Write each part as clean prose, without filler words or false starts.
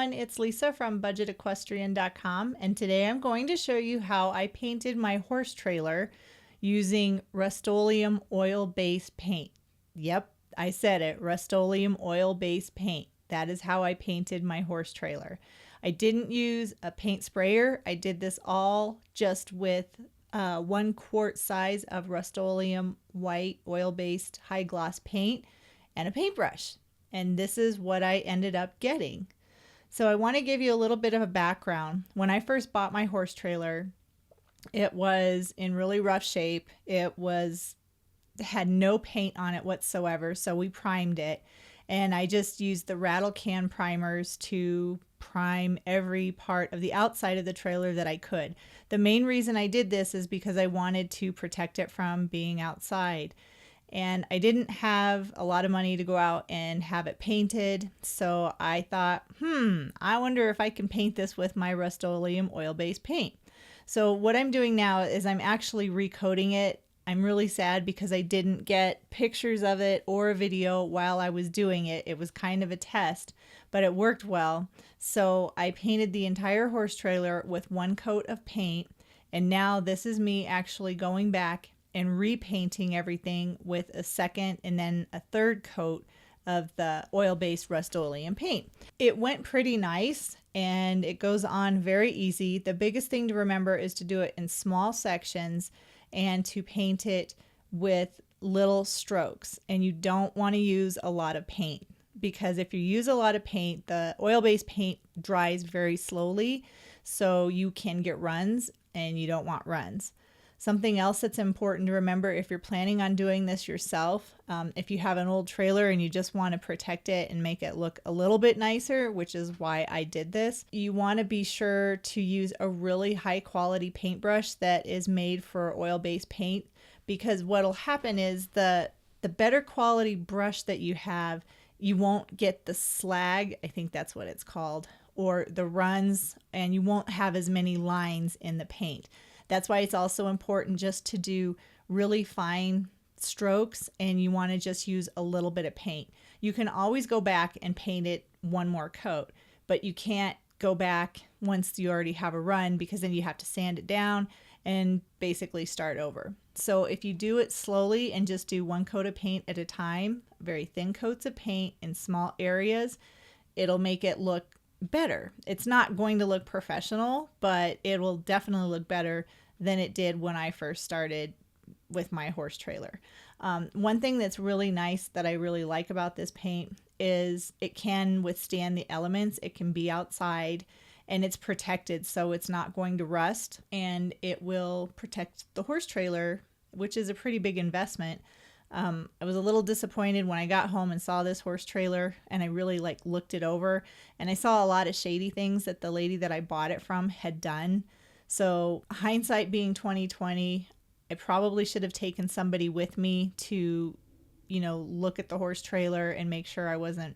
everyone, it's Lisa from budgetequestrian.com, and today I'm going to show you how I painted my horse trailer using Rustoleum oil-based paint. Yep, I said it, Rustoleum oil-based paint. That is how I painted my horse trailer. I didn't use a paint sprayer. I did this all just with 1 quart size of Rustoleum white oil-based high gloss paint and a paintbrush. And this is what I ended up getting. So I want to give you a little bit of a background. When I first bought my horse trailer, it was in really rough shape. It had no paint on it whatsoever, so we primed it. And I just used the rattle can primers to prime every part of the outside of the trailer that I could. The main reason I did this is because I wanted to protect it from being outside. And I didn't have a lot of money to go out and have it painted, so I thought, I wonder if I can paint this with my Rustoleum oil-based paint. So what I'm doing now is I'm actually recoating it. I'm really sad because I didn't get pictures of it or a video while I was doing it. It was kind of a test, but it worked well. So I painted the entire horse trailer with 1 coat of paint, and now this is me actually going back and repainting everything with a second and then a 3rd coat of the oil-based Rustoleum paint. It went pretty nice and it goes on very easy. The biggest thing to remember is to do it in small sections and to paint it with little strokes. And you don't want to use a lot of paint, because if you use a lot of paint, the oil-based paint dries very slowly, so you can get runs and you don't want runs. Something else that's important to remember if you're planning on doing this yourself, if you have an old trailer and you just want to protect it and make it look a little bit nicer, which is why I did this, you want to be sure to use a really high quality paintbrush that is made for oil-based paint, because what'll happen is the better quality brush that you have, you won't get the slag, I think that's what it's called, or the runs, and you won't have as many lines in the paint. That's why it's also important just to do really fine strokes, and you want to just use a little bit of paint. You can always go back and paint it 1 more coat, but you can't go back once you already have a run, because then you have to sand it down and basically start over. So if you do it slowly and just do 1 coat of paint at a time, very thin coats of paint in small areas, it'll make it look better. It's not going to look professional, but it will definitely look better than it did when I first started with my horse trailer. One thing that's really nice that I really like about this paint is it can withstand the elements. It can be outside and it's protected, so it's not going to rust, and it will protect the horse trailer, which is a pretty big investment. I was a little disappointed when I got home and saw this horse trailer, and I really looked it over, and I saw a lot of shady things that the lady that I bought it from had done. So hindsight being 2020, I probably should have taken somebody with me to, look at the horse trailer and make sure I wasn't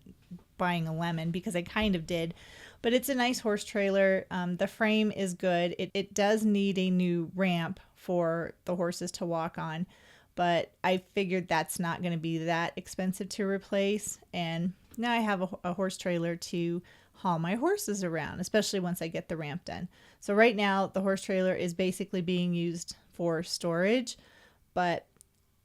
buying a lemon, because I kind of did. But it's a nice horse trailer. The frame is good. It does need a new ramp for the horses to walk on, but I figured that's not going to be that expensive to replace. And now I have a horse trailer to haul my horses around, especially once I get the ramp done. So right now the horse trailer is basically being used for storage, but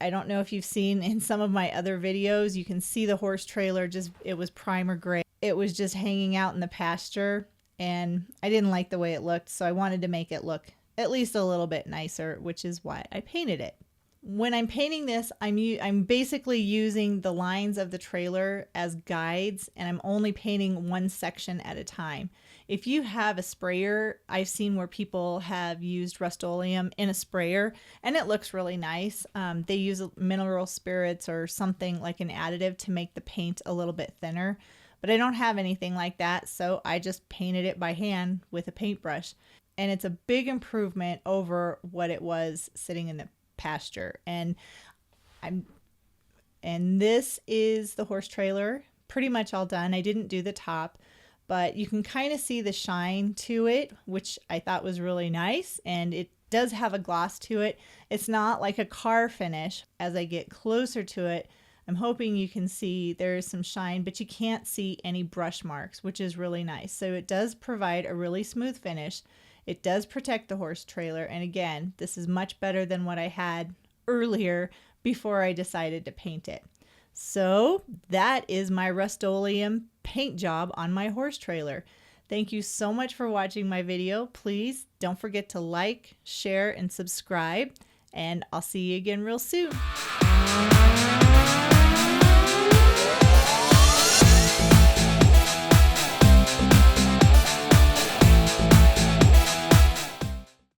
I don't know if you've seen in some of my other videos, you can see the horse trailer it was primer gray. It was just hanging out in the pasture, and I didn't like the way it looked, so I wanted to make it look at least a little bit nicer, which is why I painted it. When I'm painting this, I'm basically using the lines of the trailer as guides, and I'm only painting 1 section at a time. If you have a sprayer, I've seen where people have used Rustoleum in a sprayer, and it looks really nice. They use mineral spirits or something like an additive to make the paint a little bit thinner, but I don't have anything like that, so I just painted it by hand with a paintbrush, and it's a big improvement over what it was sitting in the pasture. And this is the horse trailer pretty much all done. I didn't do the top, but you can kind of see the shine to it, which I thought was really nice, and it does have a gloss to it. It's not like a car finish. As I get closer to it, I'm hoping you can see there is some shine, but you can't see any brush marks, which is really nice. So it does provide a really smooth finish. It does protect the horse trailer. And again, this is much better than what I had earlier before I decided to paint it. So that is my Rustoleum paint job on my horse trailer. Thank you so much for watching my video. Please don't forget to like, share, and subscribe. And I'll see you again real soon.